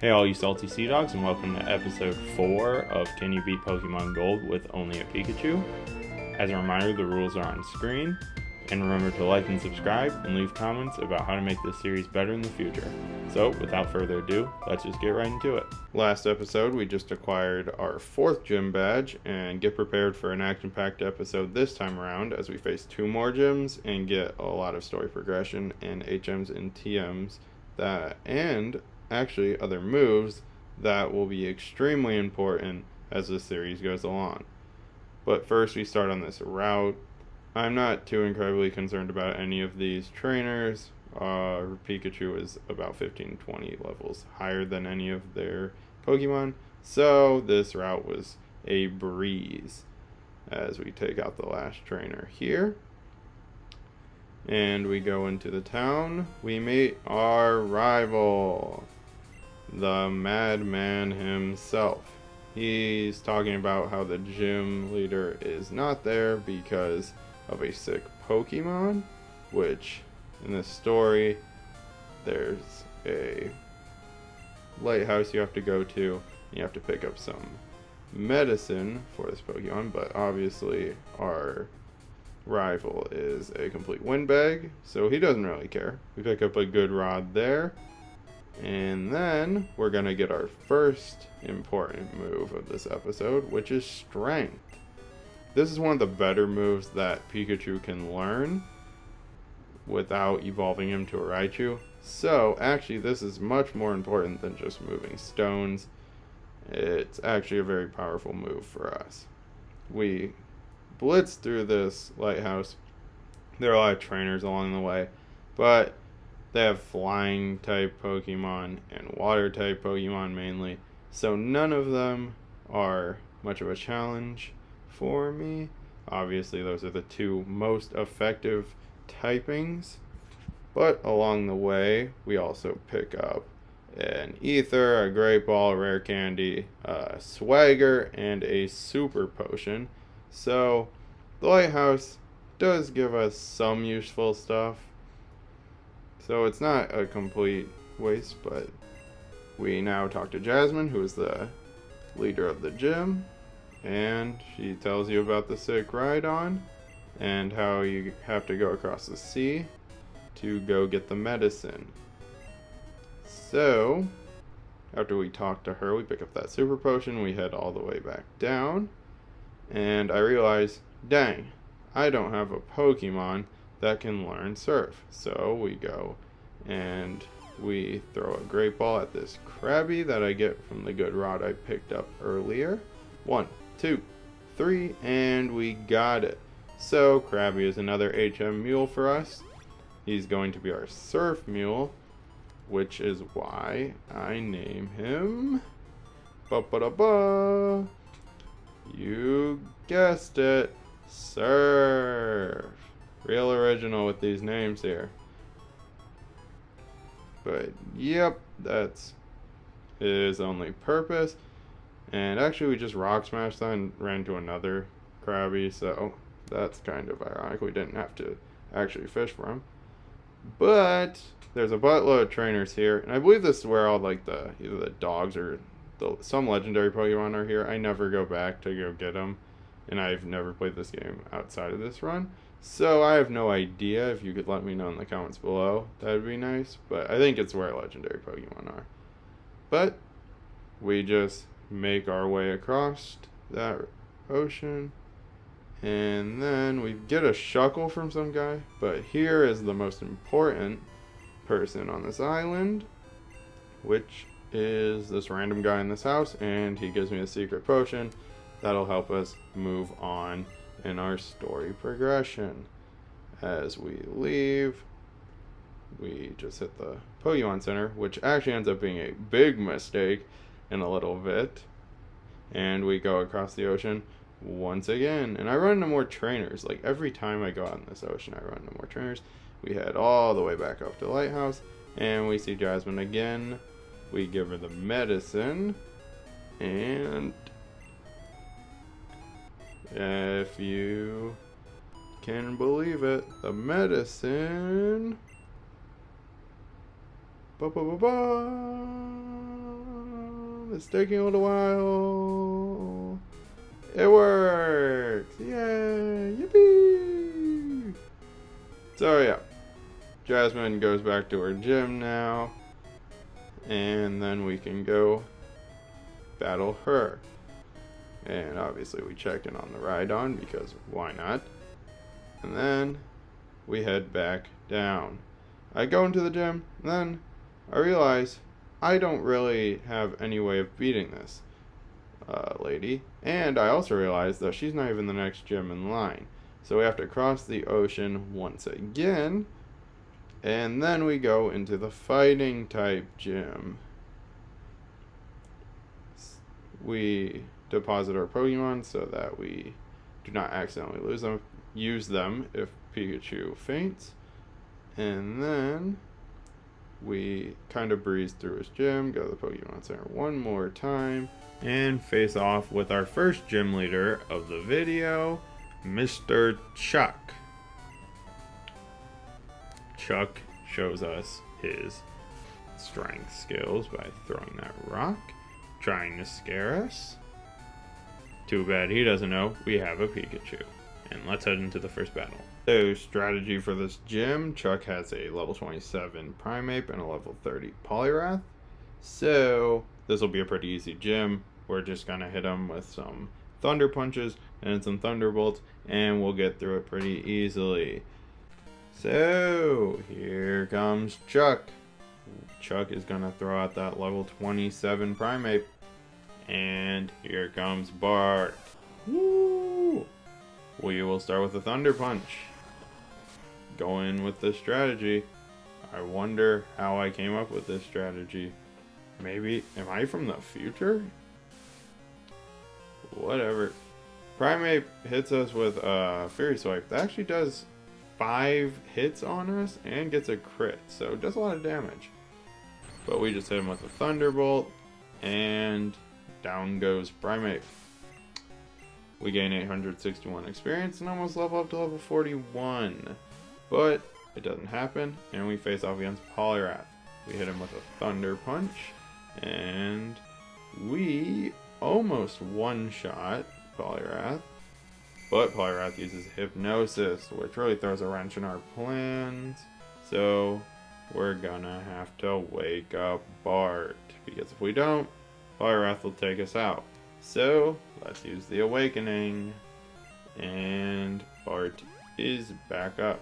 Hey all you salty sea dogs, and welcome to episode 4 of Can You Beat Pokemon Gold with Only a Pikachu. As a reminder, the rules are on screen, and remember to like and subscribe and leave comments about how to make this series better in the future. So, without further ado, let's just get right into it. Last episode, we just acquired our 4th gym badge, and get prepared for an action-packed episode this time around as we face 2 more gyms and get a lot of story progression and HMs and TMs and actually other moves that will be extremely important as the series goes along. But first we start on this route. I'm not too incredibly concerned about any of these trainers. Pikachu is about 15-20 levels higher than any of their Pokemon, so this route was a breeze as we take out the last trainer here. And we go into the town. We meet our rival, the madman himself. He's talking about how the gym leader is not there because of a sick Pokemon, which in this story there's a lighthouse you have to go to. You have to pick up some medicine for this Pokemon, but obviously our rival is a complete windbag, so he doesn't really care. We pick up a good rod there. And then we're going to get our first important move of this episode, which is Strength. This is one of the better moves that Pikachu can learn without evolving him to a Raichu. So actually this is much more important than just moving stones. It's actually a very powerful move for us. We blitz through this lighthouse. There are a lot of trainers along the way, but they have flying type Pokemon and water type Pokemon mainly, so none of them are much of a challenge for me. Obviously those are the 2 most effective typings, but along the way we also pick up an Ether, a Great Ball, a Rare Candy, a Swagger, and a Super Potion. So the lighthouse does give us some useful stuff. So it's not a complete waste, but we now talk to Jasmine, who is the leader of the gym, and she tells you about the sick Rhydon and how you have to go across the sea to go get the medicine. So after we talk to her, we pick up that Super Potion, we head all the way back down, and I realize, dang, I don't have a Pokemon that can learn Surf. So we go and we throw a Great Ball at this Krabby that I get from the good rod I picked up earlier. 1, 2, 3, and we got it. So Krabby is another HM mule for us. He's going to be our Surf Mule, which is why I name him ba-ba-da-ba. You guessed it, Surf. Real original with these names here. But yep, that's his only purpose. And actually we just rock smashed that and ran to another Krabby, so that's kind of ironic. We didn't have to actually fish for him. But there's a buttload of trainers here, and I believe this is where all like either the dogs or some legendary Pokemon are here. I never go back to go get them, and I've never played this game outside of this run. So I have no idea. If you could let me know in the comments below, that would be nice. But I think it's where legendary Pokemon are. But we just make our way across that ocean. And then we get a Shuckle from some guy. But here is the most important person on this island, which is this random guy in this house. And he gives me a secret potion that'll help us move on in our story progression. As we leave, we just hit the Pokemon Center, which actually ends up being a big mistake in a little bit, and we go across the ocean once again, and I run into more trainers. Like every time I go out in this ocean I run into more trainers. We head all the way back up to the lighthouse, and we see Jasmine again. We give her the medicine, and if you can believe it, the medicine It's taking a little while. It works! Yay! Yippee! So yeah, Jasmine goes back to her gym now. And then we can go battle her. And obviously we check in on the Rhydon because why not? And then we head back down. I go into the gym, and then I realize I don't really have any way of beating this lady. And I also realize that she's not even the next gym in line. So we have to cross the ocean once again. And then we go into the fighting type gym. We deposit our Pokemon so that we do not accidentally lose them. Use them if Pikachu faints. And then we kind of breeze through his gym, go to the Pokemon Center one more time, and face off with our first gym leader of the video, Mr. Chuck. Chuck shows us his strength skills by throwing that rock, trying to scare us. Too bad he doesn't know we have a Pikachu. And let's head into the first battle. So, strategy for this gym. Chuck has a level 27 Primeape and a level 30 Poliwrath. So, this will be a pretty easy gym. We're just going to hit him with some Thunder Punches and some Thunderbolts, and we'll get through it pretty easily. So, here comes Chuck. Chuck is going to throw out that level 27 Primeape. And here comes Bart. Woo! We will start with a Thunder Punch. Go in with this strategy. I wonder how I came up with this strategy. Maybe, am I from the future? Whatever. Primeape hits us with a Fury Swipe. That actually does 5 hits on us and gets a crit. So it does a lot of damage. But we just hit him with a Thunderbolt. And down goes Primeape. We gain 861 experience and almost level up to level 41. But it doesn't happen, and we face off against Poliwrath. We hit him with a Thunder Punch, and we almost one-shot Poliwrath. But Poliwrath uses Hypnosis, which really throws a wrench in our plans. So we're gonna have to wake up Bart, because if we don't, Poliwrath will take us out. So let's use the Awakening, and Bart is back up.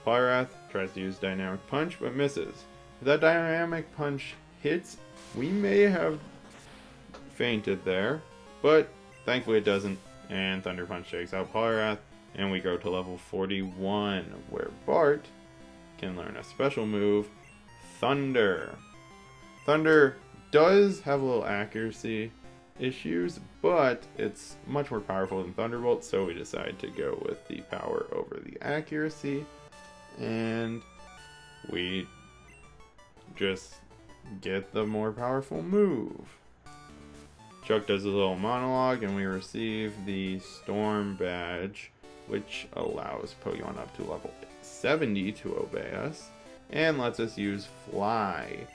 Poliwrath tries to use Dynamic Punch but misses. If that Dynamic Punch hits, we may have fainted there, but thankfully it doesn't, and Thunder Punch takes out Poliwrath, and we go to level 41, where Bart can learn a special move, Thunder. Thunder does have a little accuracy issues, but it's much more powerful than Thunderbolt, so we decide to go with the power over the accuracy, and we just get the more powerful move. Chuck does a little monologue, and we receive the Storm Badge, which allows Pokemon up to level 70 to obey us, and lets us use Fly.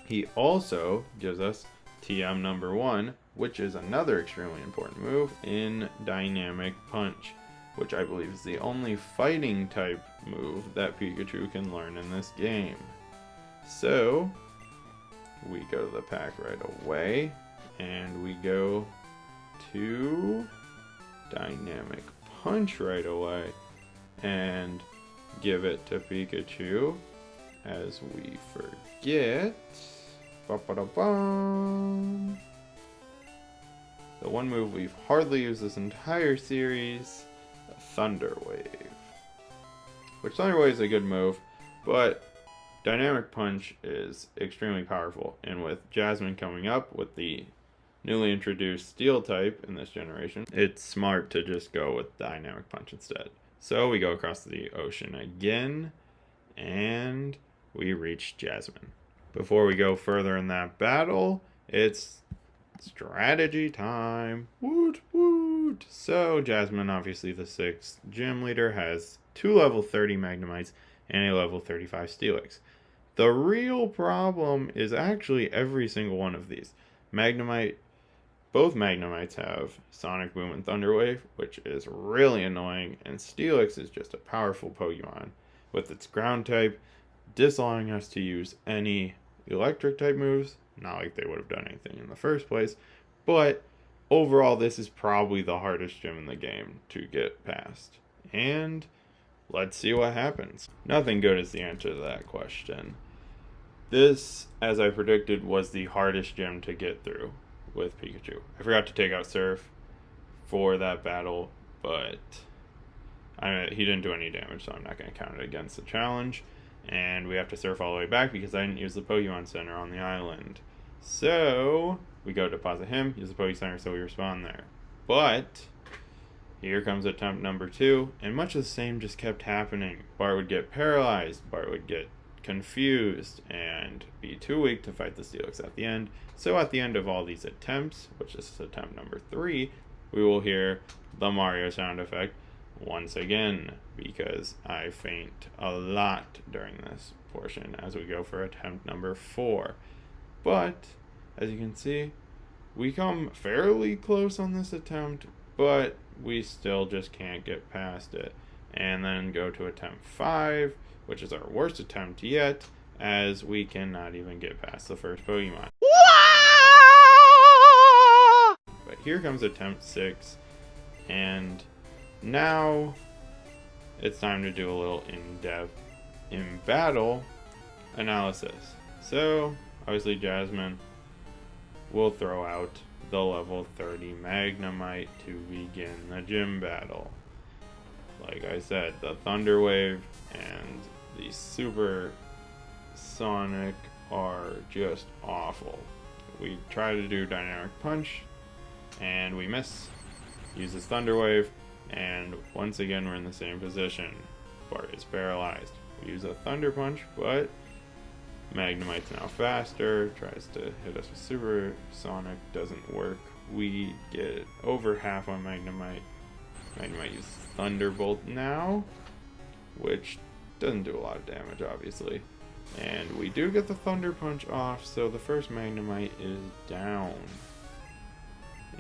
He also gives us TM number 1, which is another extremely important move in Dynamic Punch, which I believe is the only fighting type move that Pikachu can learn in this game. So we go to the pack right away, and we go to Dynamic Punch right away, and give it to Pikachu as we forget. Ba-ba-da-bum. The one move we've hardly used this entire series, Thunder Wave. Which Thunder Wave is a good move, but Dynamic Punch is extremely powerful, and with Jasmine coming up with the newly introduced Steel type in this generation, it's smart to just go with Dynamic Punch instead. So we go across the ocean again, and we reach Jasmine. Before we go further in that battle, it's strategy time. Woot woot! So Jasmine, obviously the 6th gym leader, has 2 level 30 Magnemites and a level 35 Steelix. The real problem is actually every single one of these. Magnemite, both Magnemites have Sonic Boom and Thunder Wave, which is really annoying, and Steelix is just a powerful Pokemon with its ground type, disallowing us to use any electric type moves. Not like they would have done anything in the first place, but overall, this is probably the hardest gym in the game to get past. And let's see what happens. Nothing good is the answer to that question. This, as I predicted, was the hardest gym to get through with Pikachu. I forgot to take out Surf for that battle, but he didn't do any damage, so I'm not going to count it against the challenge. And we have to surf all the way back because I didn't use the Pokemon Center on the island. So we go deposit him, use the Pokemon Center, so we respawn there. But here comes attempt number 2, and much of the same just kept happening. Bart would get paralyzed, Bart would get confused, and be too weak to fight the Steelix at the end. So at the end of all these attempts, which is attempt number 3, we will hear the Mario sound effect once again, because I faint a lot during this portion as we go for attempt number 4. But, as you can see, we come fairly close on this attempt, but we still just can't get past it. And then go to attempt 5, which is our worst attempt yet, as we cannot even get past the first Pokemon. But here comes attempt 6, and now it's time to do a little in-depth in-battle analysis. So, obviously Jasmine will throw out the level 30 Magnemite to begin the gym battle. Like I said, the Thunder Wave and the Super Sonic are just awful. We try to do Dynamic Punch, and we miss. Uses Thunder Wave, and once again we're in the same position. Bart is paralyzed. We use a Thunder Punch, but Magnemite's now faster, tries to hit us with Super Sonic, doesn't work. We get over half on Magnemite. Magnemite uses Thunderbolt now, which doesn't do a lot of damage, obviously. And we do get the Thunder Punch off, so the first Magnemite is down.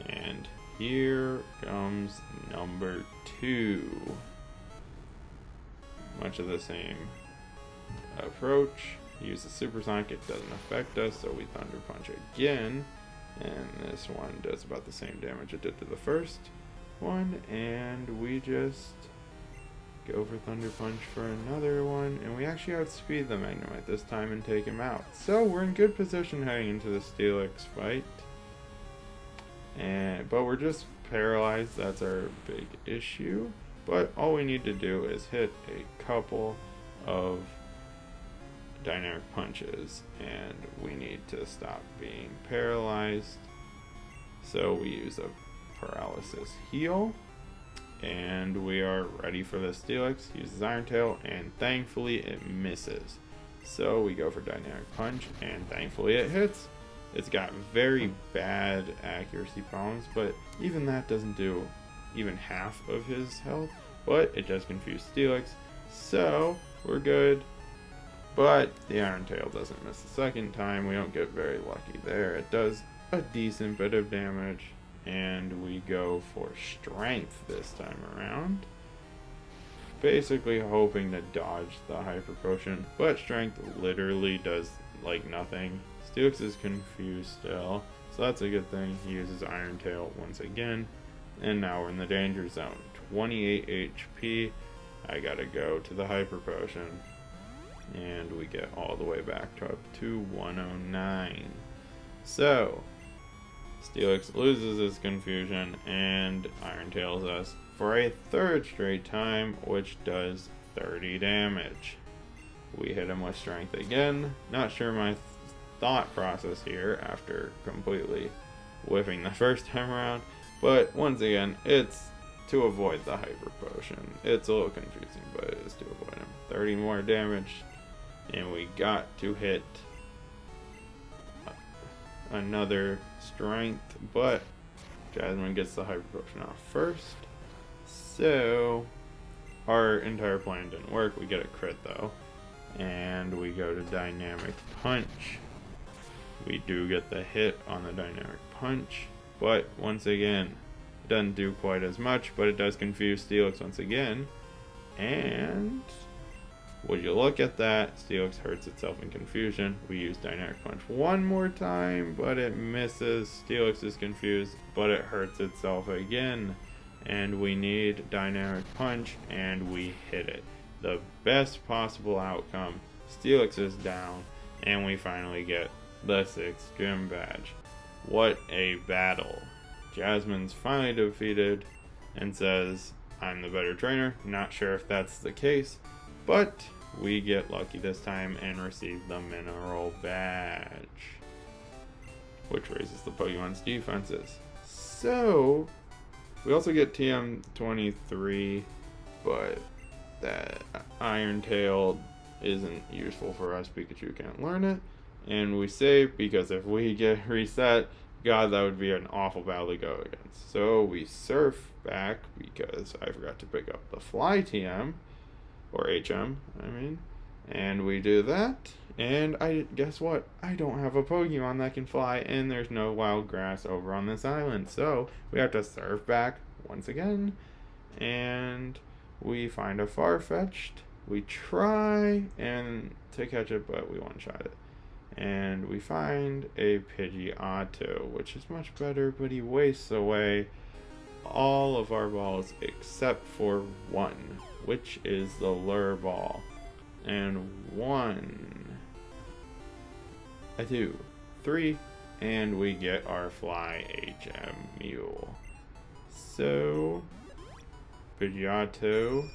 And here comes number 2. Much of the same approach. Uses Super Sonic, it doesn't affect us, so we Thunder Punch again. And this one does about the same damage it did to the first one. And we just go for Thunder Punch for another one. And we actually outspeed the Magnemite this time and take him out. So we're in good position heading into the Steelix fight. But we're just paralyzed, that's our big issue. But all we need to do is hit a couple of dynamic punches, and we need to stop being paralyzed. So we use a paralysis heal, and we are ready for the Steelix. Uses Iron Tail, and thankfully it misses. So we go for dynamic punch, and thankfully it hits. It's got very bad accuracy problems, but even that doesn't do even half of his health. But it does confuse Steelix, so we're good. But the Iron Tail doesn't miss the second time. We don't get very lucky there. It does a decent bit of damage, and we go for Strength this time around. Basically hoping to dodge the Hyper Potion, but Strength literally does like nothing. Steelix is confused still, so that's a good thing. He uses Iron Tail once again, and now we're in the danger zone. 28 HP. I gotta go to the Hyper Potion, and we get all the way back up to 109. So Steelix loses his confusion and Iron Tails us for a third straight time, which does 30 damage. We hit him with Strength again. Not sure my thought process here after completely whiffing the first time around, but once again, it's to avoid the Hyper Potion. It's a little confusing, but it is to avoid him. 30 more damage, and we got to hit another Strength, but Jasmine gets the Hyper Potion off first. So our entire plan didn't work. We get a crit though. and we go to Dynamic Punch. We do get the hit on the Dynamic Punch, but once again, it doesn't do quite as much, but it does confuse Steelix once again. And would you look at that, Steelix hurts itself in confusion. We use Dynamic Punch one more time, but it misses. Steelix is confused, but it hurts itself again. And we need Dynamic Punch, and we hit it. The best possible outcome. Steelix is down, and we finally get the 6th gym badge. What a battle. Jasmine's finally defeated and says, I'm the better trainer. Not sure if that's the case, but we get lucky this time and receive the mineral badge, which raises the Pokemon's defenses. So we also get TM23, but that Iron Tail isn't useful for us. Pikachu can't learn it. And we save because if we get reset, God, that would be an awful battle to go against. So we surf back because I forgot to pick up the Fly TM, or HM, I mean. And we do that. And guess what? I don't have a Pokemon that can fly, and there's no wild grass over on this island. So we have to surf back once again. And we find a Farfetch'd. We try to catch it, but we one-shot it. And we find a Pidgeotto, which is much better, but he wastes away all of our balls except for one, which is the Lure Ball. And 1, 2, 3, and we get our Fly HM Mule. So Pidgeotto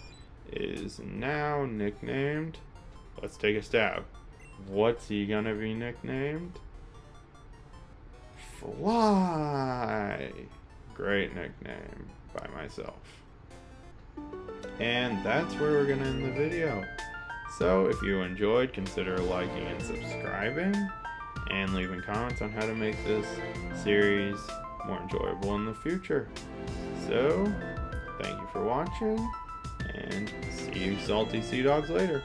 is now nicknamed. Let's take a stab. What's he gonna be nicknamed? Fly! Great nickname by myself. And that's where we're gonna end the video. So if you enjoyed, consider liking and subscribing, and leaving comments on how to make this series more enjoyable in the future. So, thank you for watching, and see you salty sea dogs later.